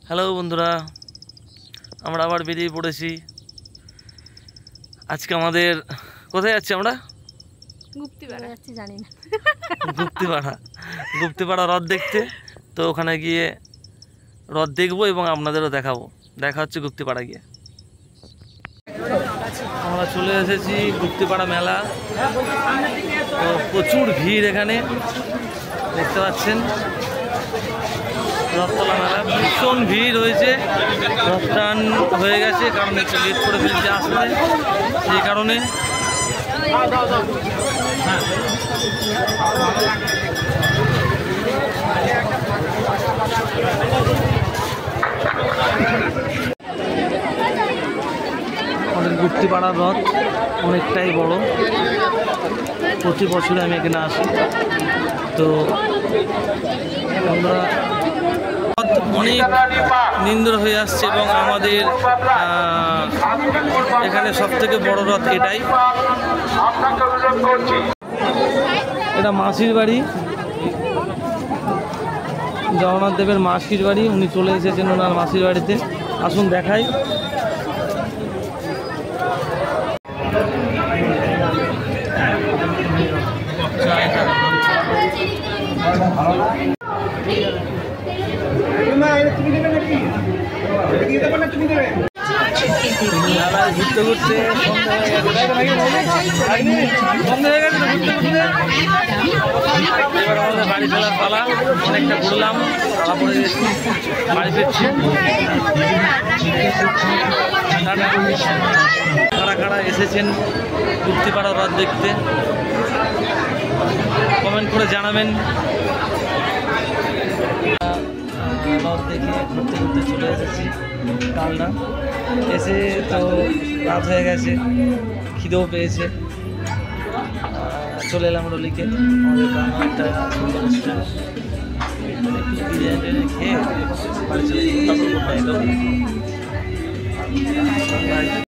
Hello বন্ধুরা, আমরা আবার বেরিয়ে পড়েছি। আজকে আমাদের কোথায় যাচ্ছি আমরা? গুপ্তিপাড়া যাচ্ছি, জানি না। গুপ্তিপাড়া হ্রদ দেখতে। তো ওখানে গিয়ে হ্রদ দেখবো এবং আপনাদেরও দেখাবো। দেখা হচ্ছে গুপ্তিপাড়া গিয়ে। আমরা চলে এসেছি গুপ্তিপাড়া মেলা। তো প্রচুর ভিড় এখানে, দেখতে পাচ্ছেন। রথতলা মেলা ভীষণ ভিড় হয়েছে, রথ টান হয়ে গেছে, কারণ একটু লেট করে ফেলছে আসলে, সেই কারণে। আমাদের গুপ্তিপাড়ার রথ অনেকটাই বড়, প্রতি বছরে আমি এখানে আসি। তো আমরা অনেক নিন্দর হয়ে আসছে এবং আমাদের এখানে সব থেকে বড় রথ এটাই। এটা মাসির বাড়ি, জগন্নাথ দেবের মাসির বাড়ি। উনি চলে এসেছেন ওনার মাসির বাড়িতে। আসুন দেখাই। ঘুরতে ঘুরতে এবার আমাদের বাড়ি ফেরার পালা। অনেকটা ঘুরলাম, তারপরে বাড়ি ফিরছি। কারা কারা এসেছেন গুপ্তিপাড়া হ্রদ দেখতে কমেন্ট করে জানাবেন। হ্রদ দেখে ঘুরতে ঘুরতে চলে এসেছি কালনা। এসে তো রাত হয়ে গেছে, খিদেও পেয়েছে। চলে এলাম রলিকে, আমাদের কালনা একটা সুন্দর রেস্টুরেন্ট। একটু বিরিয়ানি খেয়ে বাড়ি চলে তারপর